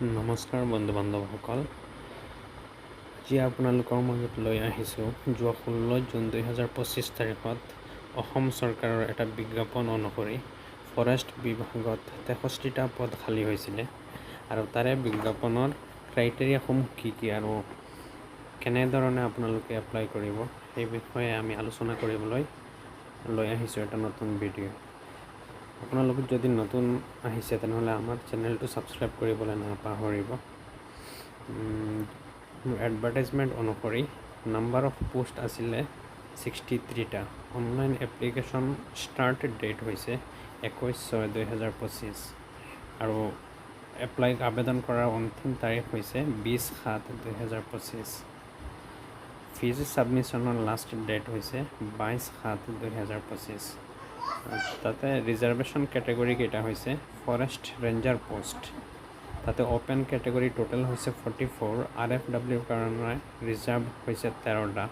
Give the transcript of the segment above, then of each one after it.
নমস্কাৰ বন্ধু বান্ধৱসকল, যি আপোনালোকৰ মাজত লৈ আহিছোঁ যোৱা 16 জুন 2025 তাৰিখত অসম চৰকাৰৰ এটা বিজ্ঞাপন অনুসৰি ফৰেষ্ট বিভাগত 63টা পদ খালী হৈছিলে আৰু তাৰে বিজ্ঞাপনৰ ক্ৰাইটেৰিয়াসমূহ কি আৰু কেনেধৰণে আপোনালোকে এপ্লাই কৰিব সেই বিষয়ে আমি আলোচনা কৰিবলৈ লৈ আহিছোঁ এটা নতুন ভিডিঅ'। আপোনালোক যদি নতুন আহিছে তেনেহ'লে আমাৰ চেনেলটো ছাবস্ক্ৰাইব কৰিবলৈ নাপাহৰিব। এডভাৰটাইজমেণ্ট অনুসৰি নাম্বাৰ অফ পোষ্ট আছিলে 63টা। অনলাইন এপ্লিকেশ্যন ষ্টাৰ্ট ডেট হৈছে 21/6/2025 আৰু আবেদন কৰাৰ অন্তিম তাৰিখ হৈছে 20/7/2025। ফিজ ছাবমিশ্যনৰ লাষ্ট ডেট হৈছে 22/7/2025। তাতে ৰিজাৰ্ভেশ্যন কেটেগৰী কেইটা হৈছে ফৰেষ্ট ৰেঞ্জাৰ পোষ্ট, তাতে অ'পেন কেটেগৰী টোটেল হৈছে 44, RFWৰ কাৰণে ৰিজাৰ্ভ হৈছে 13টা,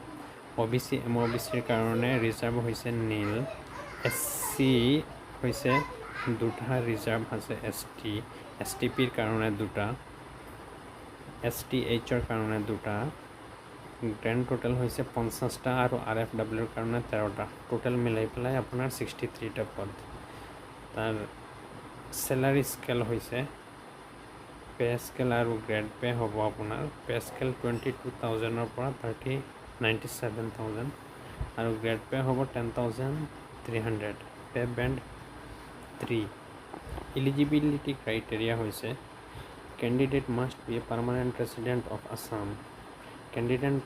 OBC MOBCৰ কাৰণে ৰিজাৰ্ভ হৈছে নীল, SC হৈছে 2টা ৰিজাৰ্ভ আছে, STPৰ কাৰণে 2টা, STHৰ কাৰণে 2টা, গ্ৰেণ্ড টোটেল হৈছে 50টা আৰু RFWৰ কাৰণে 13টা। টোটেল মিলাই পেলাই আপোনাৰ 63টা পদ। তাৰ চেলাৰী স্কেল হৈছে পে স্কেল আৰু গ্ৰেড পে হ'ব আপোনাৰ পে স্কেল 22,000ৰ পৰা 97,000 আৰু গ্ৰেড পে হ'ব 10,300। Pay band 3। এলিজিবিলিটি ক্ৰাইটেৰিয়া হৈছে candidate must be a permanent resident of Assam. Candidate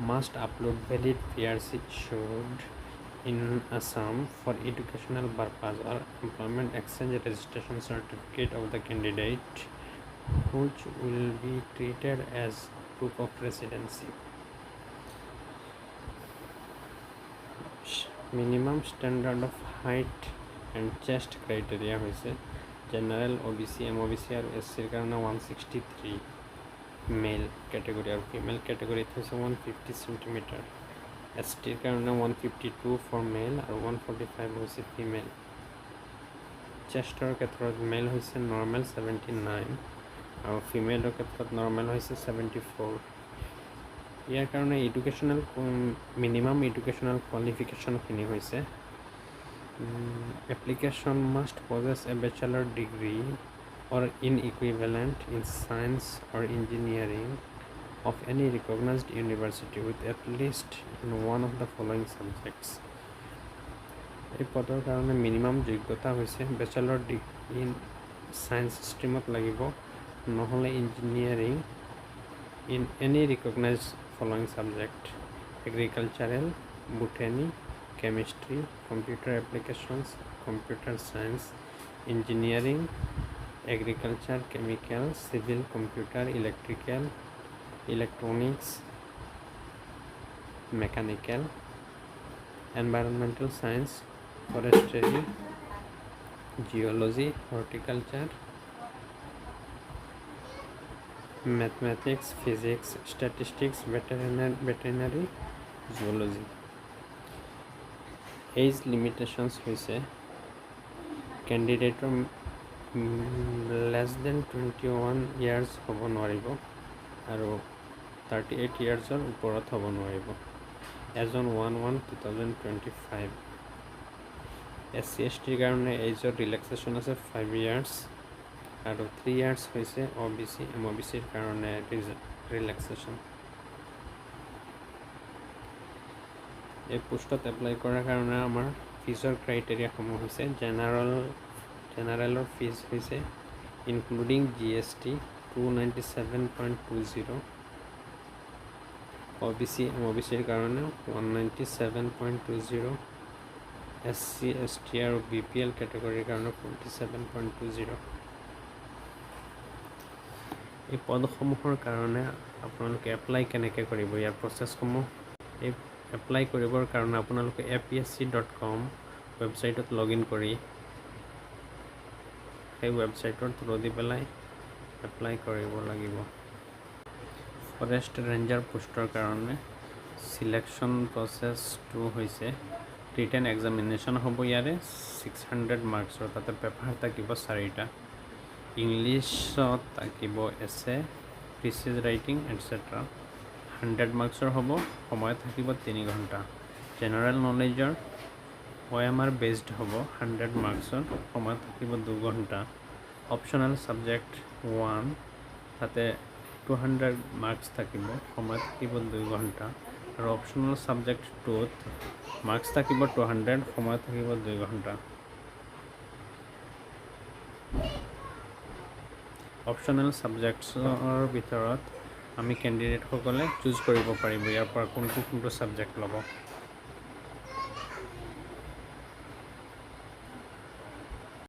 must upload valid PRC issued in Assam for educational purpose or employment exchange registration certificate of the candidate, which will be treated as proof of residency. Minimum standard of height and chest criteria হৈছে general, OBC, MOBC আৰু SCৰ কাৰণে 163 মেল category আৰু female কেটেগৰীত হৈছে 150 centimetre, STৰ কাৰণে 152 for মেল আৰু 145 হৈছে female. চেষ্টৰ ক্ষেত্ৰত মেল হৈছে নৰ্মেল 79 আৰু ফিমেলৰ ক্ষেত্ৰত নৰ্মেল হৈছে 74। ইয়াৰ কাৰণে মিনিমাম এডুকেশ্যনেল কোৱালিফিকেশ্যনখিনি হৈছে application must possess a bachelor degree or in equivalent in science or engineering of any recognized university with at least in one of the following subjects. এই পদৰ কাৰণে মিনিমাম যোগ্যতা হৈছে বেচেলৰ ডিগ্ৰী ইন ছায়েন্স ষ্ট্ৰীমত লাগিব, নহ'লে engineering in any recognised following subject: agricultural, botany, chemistry, computer applications, computer science, engineering, agriculture, chemical, civil, computer, electrical, electronics, mechanical, environmental science, forestry, geology, horticulture, mathematics, physics, statistics, veterinary, zoology. Age limitations হৈছে কেণ্ডিডেটৰ less than 21 years হ'ব নোৱাৰিব আৰু 38 ইয়াৰ্ছৰ ওপৰত হ'ব নোৱাৰিব। As on 1/1/2025। SC STৰ কাৰণে এজৰ relaxation আছে 5 years আৰু 3 ইয়াৰ্ছ হৈছে OBC MOBCৰ কাৰণে ৰিলেক্সেশ্যন। এই পোষ্টত এপ্লাই কৰাৰ কাৰণে আমাৰ ফিজৰ ক্ৰাইটেৰিয়াসমূহ হৈছে জেনাৰেলৰ ফিজ হৈছে ইনক্লুডিং GST 297.20, OBC MOBCৰ কাৰণে 197.20, SC ST আৰু BPL কেটেগৰীৰ কাৰণে 47.20। এই পদসমূহৰ কাৰণে আপোনালোকে এপ্লাই কেনেকৈ কৰিব, ইয়াৰ প্ৰচেছসমূহ এই এপ্লাই কৰিবৰ কাৰণে আপোনালোকে apsc.com ৱেবছাইটত লগ ইন কৰি সেই ৱেবছাইটৰ থ্ৰু দি পেলাই এপ্লাই কৰিব লাগিব। ফৰেষ্ট ৰেঞ্জাৰ পোষ্টৰ কাৰণে চিলেকশ্যন প্ৰচেছটো হৈছে ৰিটেন এক্সামিনেশ্যন হ'ব ইয়াৰে 600 মাৰ্কছৰ, তাতে পেপাৰ থাকিব 4টা ইংলিছত থাকিব এছে, থিচিছ ৰাইটিং এটচেট্ৰা। 100 মাৰ্কছৰ হ'ব, সময় থাকিব 3 ঘণ্টা। জেনেৰেল নলেজৰ OMR বেছড হ'ব 100 মাৰ্কছৰ, সময় থাকিব 2 ঘণ্টা। অপশ্যনেল ছাবজেক্ট 1 তাতে 200 মাৰ্কছ থাকিব, সময় থাকিব 2 ঘণ্টা। আৰু অপশ্যনেল ছাবজেক্ট 2ত মাৰ্কছ থাকিব 200, সময় থাকিব 2 ঘণ্টা। অপশ্যনেল ছাবজেক্টছৰ ভিতৰত আমি কেণ্ডিডেটসকলে চুজ কৰিব পাৰিব ইয়াৰ পৰা কোনটো ছাবজেক্ট ল'ব।